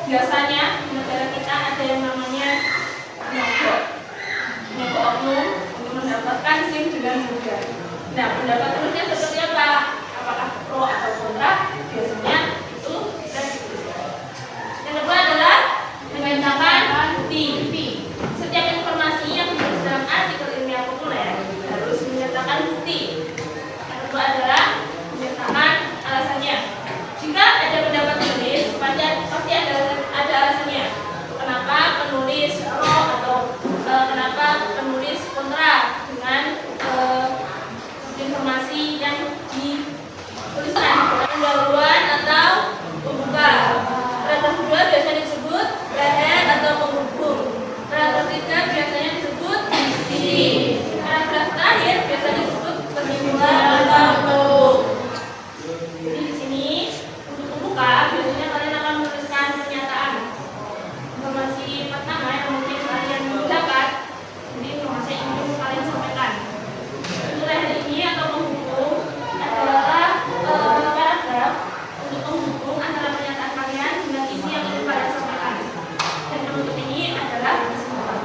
Biasanya di negara kita ada yang namanya nyogok oknum untuk mendapatkan SIM dengan mudah. Nah, pendapat tulisnya seperti apa? Apakah pro atau kontra? Biasanya itu kita dituliskan. Yang kedua adalah menyatakan bukti. Setiap informasi yang ditulis dalam artikel ilmiah populer harus menyatakan bukti. Yang kedua adalah menyatakan alasannya. Jika ada pendapat penulis, pasti ada alasannya. Kenapa penulis pro atau kenapa penulis kontra dengan informasi yang dituliskan. Pendahuluan atau pembuka. Paragraf kedua biasanya disebut leher atau penghubung. Paragraf ketiga biasanya disebut isi. Paragraf terakhir biasanya disebut kesimpulan atau penutup. Jadi di sini untuk pembuka biasanya kalian akan menuliskan pernyataan. Informasi pertama yang mungkin kalian dapat, jadi informasi yang ingin kalian sampaikan. Leher ini atau penghubung adalah paragraf untuk penghubung antara pernyataan kalian dengan isi yang ingin kalian sampaikan. Dan penutup ini adalah kesimpulan.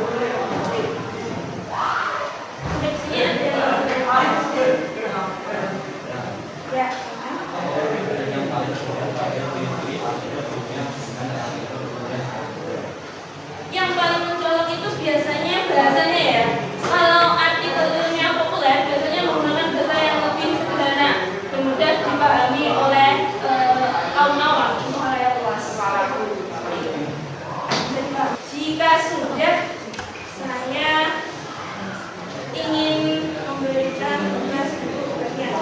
Di sini ada ya. Yang paling mencolok itu biasanya bahasanya ya. Kalau artikel ilmiah populer biasanya menggunakan bahasa yang lebih sederhana dan mudah dipahami oleh kaum awam untuk halayak luas. Jika sudah, saya ingin memberikan tugas untuk bagian.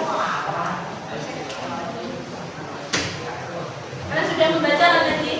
Karena sudah membaca tadi.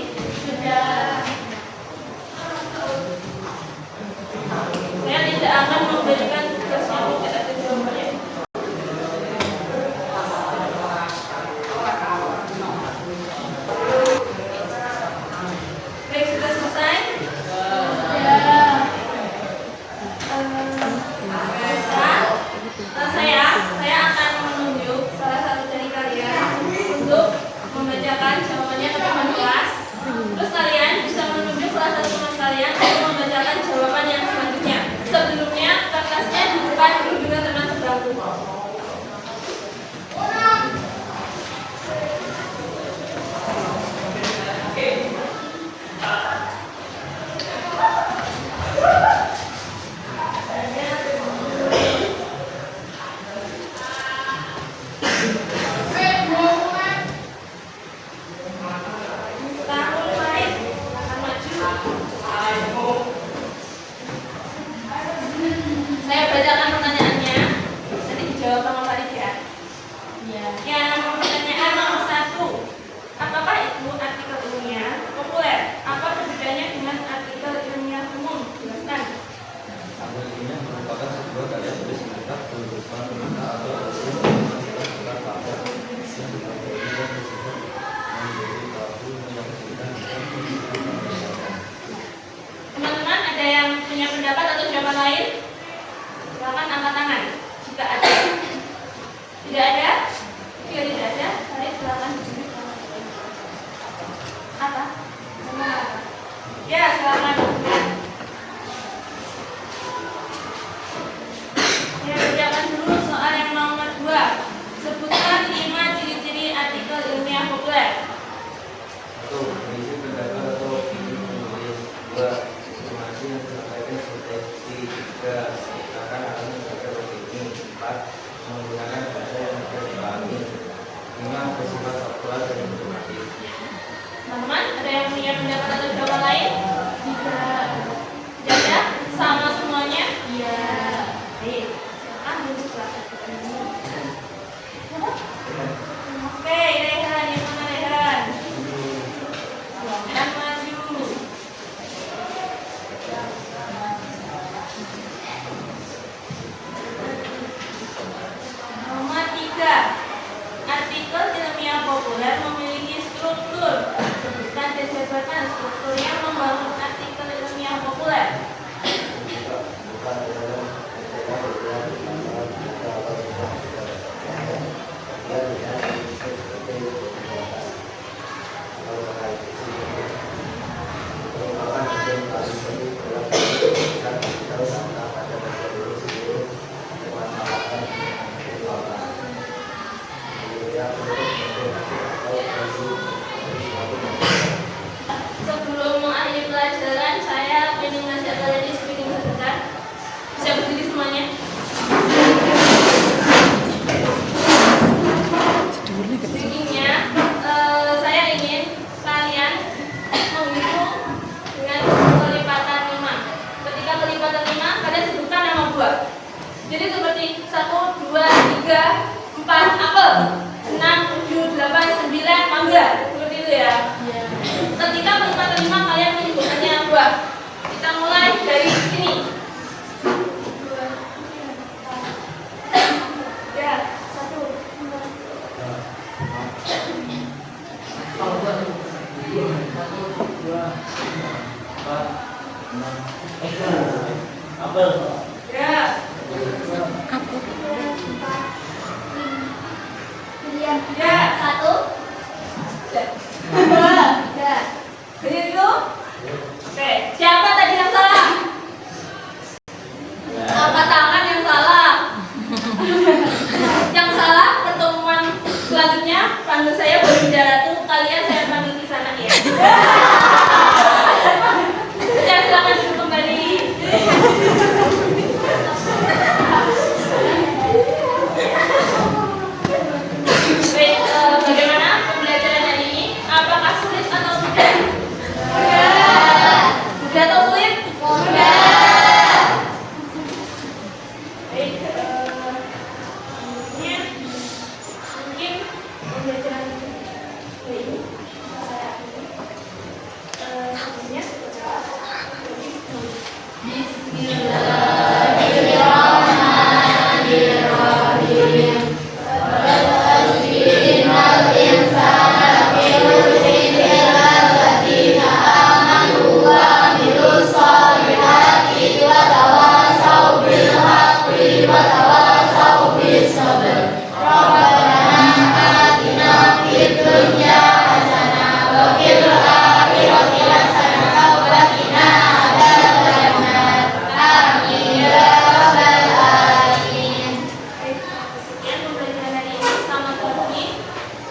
Teman-teman, ada yang punya pendapat atau jawaban lain? Tidak. Tidak ya? Sama semuanya? Iya. Baik. Duduk kelas. Oke, Rehan, yang mana Rehan? Silahkan maju. Nomor 3. Artikel ilmiah populer memiliki struktur. Sebutkan dan jabarkan struktur yang membangun artikel ilmiah populer. Sebelum mengakhiri pelajaran, saya ingin mengajak kalian di speaking sebentar. Bisa berdiri semuanya. Speakingnya, saya ingin kalian menghitung dengan kelipatan 5. Ketika kelipatan 5, kalian sebutkan nama buah. Jadi seperti 1, 2, 3, 4 apel, 6, 7, 8, 9 mangga. Seperti itu ya. Ketika kelipatan 5, kalian menyebutkannya buah. Kita mulai dari sini. Ya, 1. Apel. Ya. Ya, 1. 2. Ya. Jadi itu. Oke, siapa tadi yang salah? Angkat tangan yang salah. Yang salah pertemuan selanjutnya panggil saya berbicara tuh, kalian saya panggil di sana ya. Saya silakan duduk kembali. Baik, bagaimana pembelajaran hari ini? Apakah sulit atau mudah? Mudah atau sulit? Mudah. Baik, mungkin pembelajaran hari ini saya akhiri. Sebelumnya, Bismillahirrahmanirrahim. Sekian pembelajaran hari ini. Selamat pagi.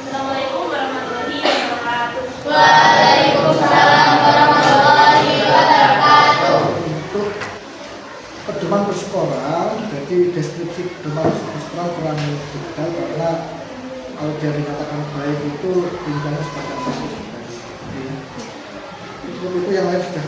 Assalamualaikum warahmatullahi wabarakatuh. Waalaikumsalam warahmatullahi wabarakatuh. Untuk pedoman bersekolah, jadi deskripsi pedoman bersekolah kurang detail karena kalau dia dinyatakan baik itu tinggalnya sebagai itu yang lain sudah